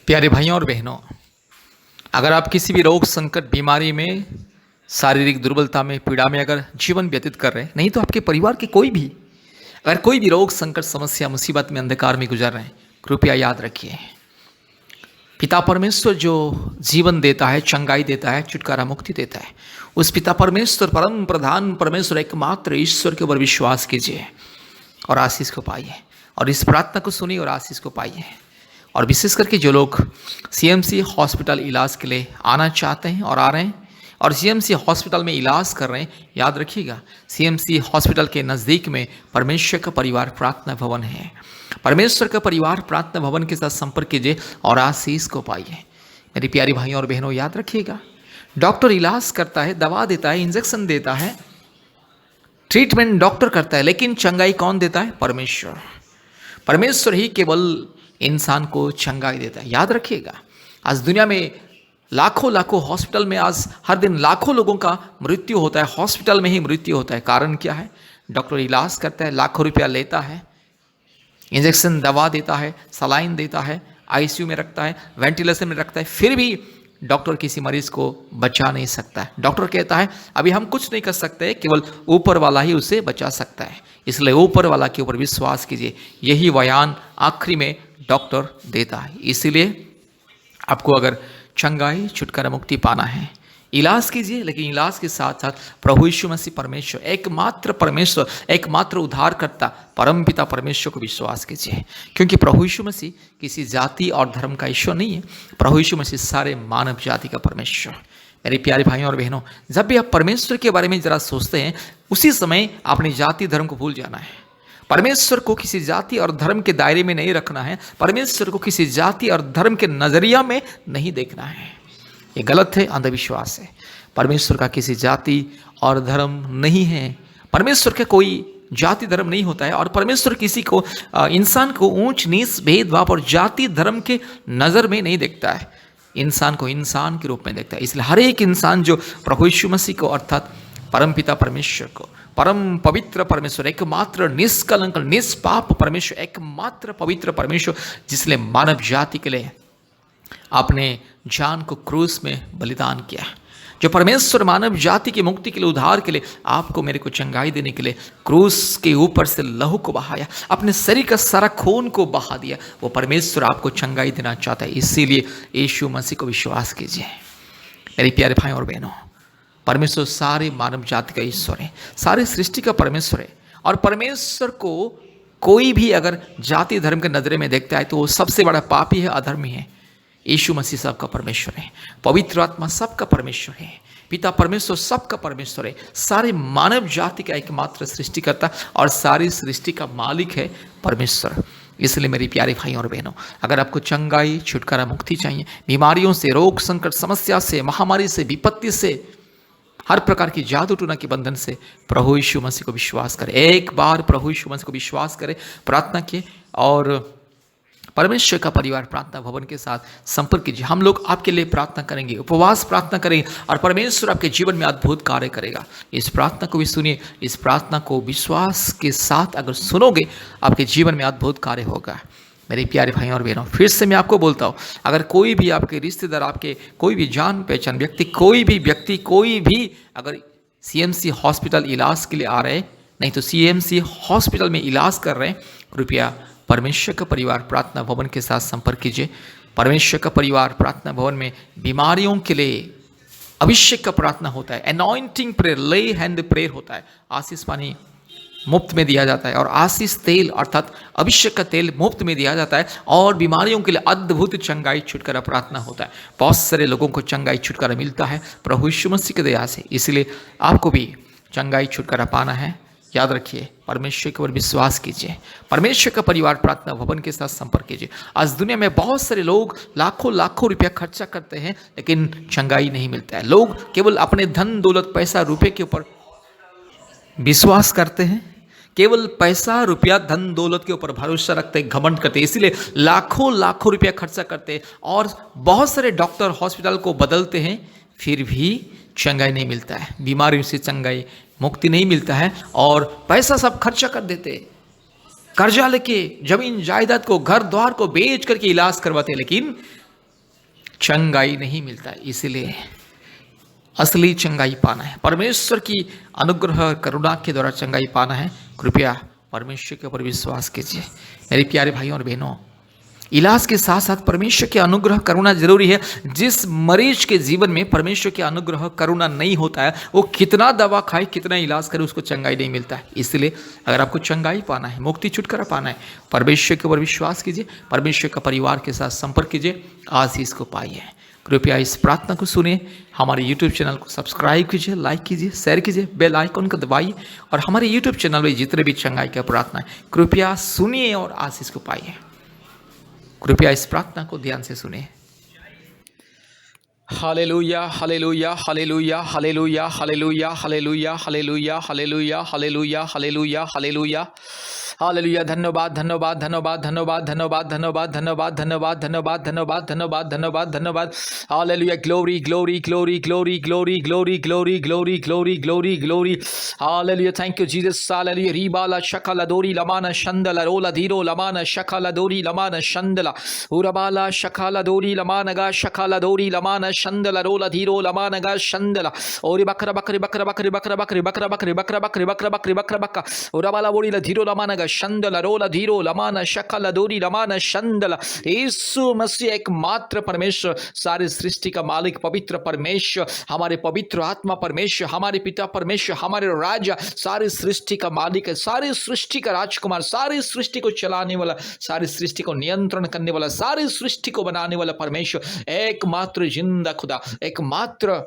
प्यारे भाइयों और बहनों, अगर आप किसी भी रोग संकट बीमारी में शारीरिक दुर्बलता में पीड़ा में अगर जीवन व्यतीत कर रहे हैं, नहीं तो आपके परिवार के कोई भी अगर कोई भी रोग संकट समस्या मुसीबत में अंधकार में गुजर रहे हैं, कृपया याद रखिए पिता परमेश्वर जो जीवन देता है, चंगाई देता है, छुटकारा मुक्ति देता है, उस पिता परमेश्वर परम प्रधान परमेश्वर एकमात्र ईश्वर के ऊपर विश्वास कीजिए और आशीष को पाइए। और इस प्रार्थना को सुनिए और आशीष को पाइए। और विशेष करके जो लोग सीएमसी हॉस्पिटल इलाज के लिए आना चाहते हैं और आ रहे हैं और सीएमसी हॉस्पिटल में इलाज कर रहे हैं, याद रखिएगा सीएमसी हॉस्पिटल के नज़दीक में परमेश्वर का परिवार प्रार्थना भवन है। परमेश्वर का परिवार प्रार्थना भवन के साथ संपर्क कीजिए और आशीष को पाइए। मेरी प्यारी भाइयों और बहनों, याद रखिएगा डॉक्टर इलाज करता है, दवा देता है, इंजेक्शन देता है, ट्रीटमेंट डॉक्टर करता है, लेकिन चंगाई कौन देता है? परमेश्वर। परमेश्वर ही केवल इंसान को चंगाई देता है। याद रखिएगा आज दुनिया में लाखों लाखों हॉस्पिटल में आज हर दिन लाखों लोगों का मृत्यु होता है, हॉस्पिटल में ही मृत्यु होता है। कारण क्या है? डॉक्टर इलाज करता है, लाखों रुपया लेता है, इंजेक्शन दवा देता है, सलाइन देता है, आईसीयू में रखता है, वेंटिलेशन में रखता है, फिर भी डॉक्टर किसी मरीज को बचा नहीं सकता है। डॉक्टर कहता है अभी हम कुछ नहीं कर सकते, केवल ऊपर वाला ही उसे बचा सकता है। इसलिए ऊपर वाला के ऊपर विश्वास कीजिए, यही बयान आखिरी में डॉक्टर देता है। इसीलिए आपको अगर चंगाई छुटकारा मुक्ति पाना है, इलाज कीजिए, लेकिन इलाज के साथ साथ प्रभु यीशु मसीह परमेश्वर, एकमात्र परमेश्वर, एकमात्र उद्धारकर्ता परमपिता परमेश्वर को विश्वास कीजिए। क्योंकि प्रभु यीशु मसीह किसी जाति और धर्म का ईश्वर नहीं है, प्रभु यीशु मसीह सारे मानव जाति का परमेश्वर। मेरे प्यारे भाइयों और बहनों, जब भी आप परमेश्वर के बारे में जरा सोचते हैं, उसी समय अपनी जाति धर्म को भूल जाना है। परमेश्वर को किसी जाति और धर्म के दायरे में नहीं रखना है, परमेश्वर को किसी जाति और धर्म के नजरिया में नहीं देखना है। ये गलत है, अंधविश्वास है। परमेश्वर का किसी जाति और धर्म नहीं है, परमेश्वर का कोई जाति धर्म नहीं होता है। और परमेश्वर किसी को इंसान को ऊंच नीच भेदभाव और जाति धर्म के नज़र में नहीं देखता है, इंसान को इंसान के रूप में देखता है। इसलिए हर एक इंसान जो प्रभु यीशु मसीह को अर्थात परमपिता परमेश्वर को, परम पवित्र परमेश्वर, एकमात्र निष्कलंक निष्पाप परमेश्वर, एकमात्र पवित्र परमेश्वर जिसने मानव जाति के लिए अपने जान को क्रूस में बलिदान किया, जो परमेश्वर मानव जाति की मुक्ति के लिए, उद्धार के लिए, आपको मेरे को चंगाई देने के लिए क्रूस के ऊपर से लहू को बहाया, अपने शरीर का सारा खून को बहा दिया, वो परमेश्वर आपको चंगाई देना चाहता है। इसीलिए यीशु मसीह को विश्वास कीजिए। मेरे प्यारे भाई और बहनों, परमेश्वर सारे मानव जाति का ईश्वर है, सारे सृष्टि का परमेश्वर है। और परमेश्वर को कोई भी अगर जाति धर्म के नजरे में देखता है तो वो सबसे बड़ा पापी है, अधर्मी है। यीशु मसीह सबका परमेश्वर है, पवित्र आत्मा सबका परमेश्वर है, पिता परमेश्वर सबका परमेश्वर है, सारे मानव जाति का एकमात्र सृष्टिकर्ता और सारी सृष्टि का मालिक है परमेश्वर। इसलिए मेरी प्यारे भाइयों और बहनों, अगर आपको चंगाई छुटकारा मुक्ति चाहिए, बीमारियों से, रोग संकट समस्या से, महामारी से, विपत्ति से, हर प्रकार की जादू टूना के बंधन से, प्रभु यीशु मसीह को विश्वास करें। एक बार प्रभु यीशु मसीह को विश्वास करें, प्रार्थना किए और परमेश्वर का परिवार प्रार्थना भवन के साथ संपर्क कीजिए। हम लोग आपके लिए प्रार्थना करेंगे, उपवास प्रार्थना करेंगे और परमेश्वर आपके जीवन में अद्भुत कार्य करेगा। इस प्रार्थना को भी सुनिए, इस प्रार्थना को विश्वास के साथ अगर सुनोगे, आपके जीवन में अद्भुत कार्य होगा। मेरे प्यारे भाइयों और बहनों, फिर से मैं आपको बोलता हूँ, अगर कोई भी आपके रिश्तेदार, आपके कोई भी जान पहचान व्यक्ति, कोई भी अगर सीएमसी हॉस्पिटल इलाज के लिए आ रहे हैं, नहीं तो सीएमसी हॉस्पिटल में इलाज कर रहे हैं, कृपया परमेश्वर का परिवार प्रार्थना भवन के साथ संपर्क कीजिए। परमेश्वर का परिवार प्रार्थना भवन में बीमारियों के लिए अभिषेक का प्रार्थना होता है, अनॉइंटिंग प्रेयर, ले हैंड प्रेयर होता है, आशीष पानी मुफ्त में दिया जाता है और आशीष तेल अर्थात अभिषेक का तेल मुफ्त में दिया जाता है और बीमारियों के लिए अद्भुत चंगाई छुटकारा प्रार्थना होता है। बहुत सारे लोगों को चंगाई छुटकारा मिलता है प्रभु यीशु मसीह की दया से। इसलिए आपको भी चंगाई छुटकारा पाना है, याद रखिए, परमेश्वर के ऊपर विश्वास कीजिए, परमेश्वर का परिवार प्रार्थना भवन के साथ संपर्क कीजिए। आज दुनिया में बहुत सारे लोग लाखों लाखों रुपया खर्चा करते हैं, लेकिन चंगाई नहीं मिलता है। लोग केवल अपने धन दौलत पैसा रुपये के ऊपर विश्वास करते हैं, केवल पैसा रुपया धन दौलत के ऊपर भरोसा रखते हैं, घमंड करते हैं, इसीलिए लाखों लाखों रुपया खर्चा करते हैं और बहुत सारे डॉक्टर हॉस्पिटल को बदलते हैं, फिर भी चंगाई नहीं मिलता है, बीमारियों से चंगाई मुक्ति नहीं मिलता है और पैसा सब खर्चा कर देते, कर्जा लेके जमीन जायदाद को, घर द्वार को बेच करके इलाज करवाते हैं, लेकिन चंगाई नहीं मिलता है। इसीलिए असली चंगाई पाना है, परमेश्वर की अनुग्रह और करुणा के द्वारा चंगाई पाना है, कृपया परमेश्वर के ऊपर विश्वास कीजिए। मेरे प्यारे भाइयों और बहनों, इलाज के साथ साथ परमेश्वर की अनुग्रह करुणा जरूरी है। जिस मरीज के जीवन में परमेश्वर की अनुग्रह करुणा नहीं होता है, वो कितना दवा खाए, कितना इलाज करे, उसको चंगाई नहीं मिलता है। इसलिए अगर आपको चंगाई पाना है, मुक्ति छुटकारा पाना है, परमेश्वर के ऊपर विश्वास कीजिए, परमेश्वर का परिवार के साथ संपर्क कीजिए, आशीष को पाइए। कृपया इस प्रार्थना को सुनिए, हमारे YouTube चैनल को सब्सक्राइब कीजिए, लाइक कीजिए, शेयर कीजिए, बेल आइकन को दबाइए और हमारे YouTube चैनल में जितने भी चंगाई का प्रार्थना है कृपया सुनिए और आशीष को पाइए। कृपया इस प्रार्थना को ध्यान से सुनिए। Hallelujah, hallelujah, hallelujah, hallelujah, hallelujah, hallelujah, hallelujah, hallelujah, hallelujah, hallelujah, hallelujah, hallelujah. धन्यवाद, धन्यवाद, धन्यवाद, धन्यवाद, धन्यवाद, धन्यवाद, धन्यवाद, धन्यवाद, धन्यवाद, धन्यवाद, धन्यवाद, धन्यवाद, धन्यवाद। Hallelujah, glory, glory, glory, glory, glory, glory, glory, glory, glory, glory, glory. Hallelujah, thank you Jesus. Hallelujah, रीबाला शकला दोरी लमाना शंदला रोला धीरो लमाना शकला दोरी लमाना शंदला उरबाला शकला दोरी लमानगा शकला दोरी लमाना शंदला रोला धीरो लमानगा शंदला और बकरा बकरी बकरा बकरी बकरा बकरी बकरा बकरी बकरा बकरी बकरा बकरी बकरा बक्का उरबाला बोरी धीरो लमानगा शंदला रोला धीरो लमाना शकला दोरी लमाना शंदला। यीशु मसीह एकमात्र परमेश्वर, सारी सृष्टि का मालिक, पवित्र परमेश्वर, हमारे पवित्र आत्मा परमेश्वर, हमारे पिता परमेश्वर, हमारे राजा, सारी सृष्टि का मालिक है, सारी सृष्टि का राजकुमार, सारी सृष्टि को चलाने वाला, सारी सृष्टि को नियंत्रण करने वाला, सारी सृष्टि को बनाने वाला परमेश्वर, एकमात्र जिंदा खुदा, एकमात्र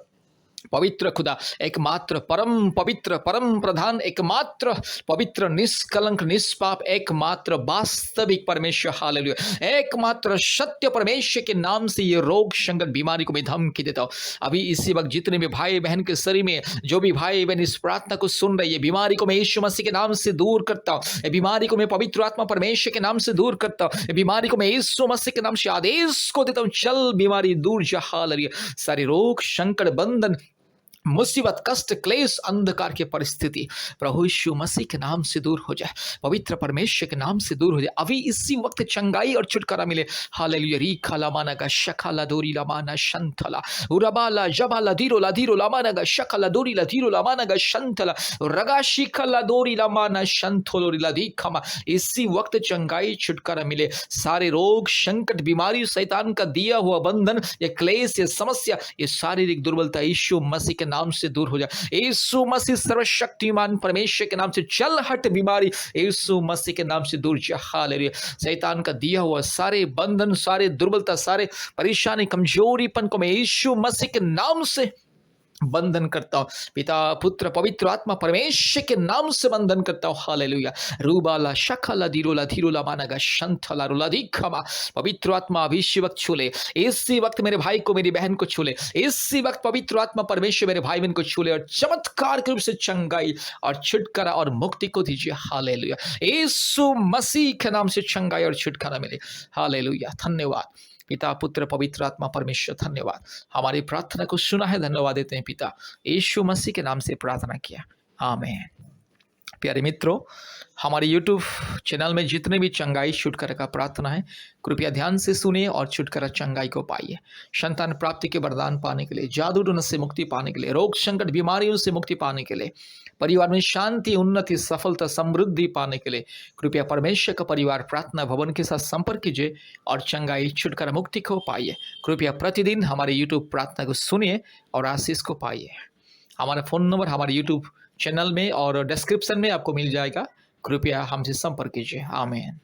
पवित्र खुदा, एकमात्र परम पवित्र, परम प्रधान, एकमात्र पवित्र, निष्कलंक, निष्पाप, एकमात्र वास्तविक परमेश्वर। हालेलुया, एकमात्र सत्य परमेश्वर के नाम से ये रोग संकट बीमारी को मैं धमकी देता हूँ। अभी इसी वक्त जितने भी भाई बहन के शरीर में, जो भी भाई बहन इस प्रार्थना को सुन रही है, बीमारी को मैं यीशु मसीह के नाम से दूर करता हूँ। बीमारी को मैं पवित्र आत्मा परमेश्वर के नाम से दूर करता हूँ। बीमारी को मैं यीशु मसीह के नाम से आदेश को देता हूँ, चल बीमारी दूर जा। हालेलुया, सारे रोग संकट बंधन मुसीबत कष्ट क्लेश अंधकार की परिस्थिति प्रभु यीशु मसीह के नाम से दूर हो जाए, पवित्र परमेश्वर के नाम से दूर हो जाए। अभी इसी वक्त चंगाई और छुटकारा मिले। हालेलुया, रीखा लामाना का शखाला दोरी लामाना शंथला उरबाला जबाला धीरो लामाना का शखाला दोरी ला धीरो लामाना का शंथला रगा शिखला दोरी लामाना शंथोलोरी ला दीखमा। इसी वक्त चंगाई छुटकारा मिले। सारे रोग संकट बीमारी शैतान का दिया हुआ बंधन, ये क्लेश, ये समस्या, ये शारीरिक दुर्बलता यीशु मसीह के नाम से दूर हो जाए। यीशु मसीह सर्वशक्तिमान परमेश्वर के नाम से चल हट बीमारी, यीशु मसीह के नाम से दूर जा। हालेलुया, शैतान का दिया हुआ सारे बंधन, सारे दुर्बलता, सारे परेशानी, कमजोरीपन को मैं यीशु मसीह के नाम से बंधन करता हूं। पिता पुत्र पवित्र आत्मा परमेश्वर के नाम से बंधन करता हूं। हालेलुया, रूबाला शखला धीरोला धीरोला मानगा शंथला रुला दिखमा। पवित्र आत्मा अभी इसी वक्त छूले, इसी वक्त मेरे भाई को, मेरी बहन को छूले, इसी वक्त पवित्र आत्मा परमेश्वर मेरे भाई बहन को छूले और चमत्कार के रूप से चंगाई और छुटकारा और मुक्ति को दीजिए। हालेलुया, यीशु मसीह के नाम से चंगाई और छुटकारा मिले। हालेलुया, धन्यवाद पिता पुत्र पवित्र आत्मा परमेश्वर, धन्यवाद। हमारी प्रार्थना को सुना है, धन्यवाद देते हैं पिता, यीशु मसीह के नाम से प्रार्थना किया, आमीन। प्यारे मित्रों, हमारे YouTube चैनल में जितने भी चंगाई छुटकारा का प्रार्थना है कृपया ध्यान से सुनिए और छुटकारा चंगाई को पाइए। संतान प्राप्ति के वरदान पाने के लिए, जादू टोना से मुक्ति पाने के लिए, रोग संकट बीमारियों से मुक्ति पाने के लिए, परिवार में शांति उन्नति सफलता समृद्धि पाने के लिए कृपया परमेश्वर का परिवार प्रार्थना भवन के साथ संपर्क कीजिए और चंगाई छुटकारा मुक्ति को पाइए। कृपया प्रतिदिन हमारे YouTube प्रार्थना को सुनिए और आशीष को पाइए। हमारा फ़ोन नंबर हमारे YouTube चैनल में और डिस्क्रिप्शन में आपको मिल जाएगा। कृपया हमसे संपर्क कीजिए, आमीन।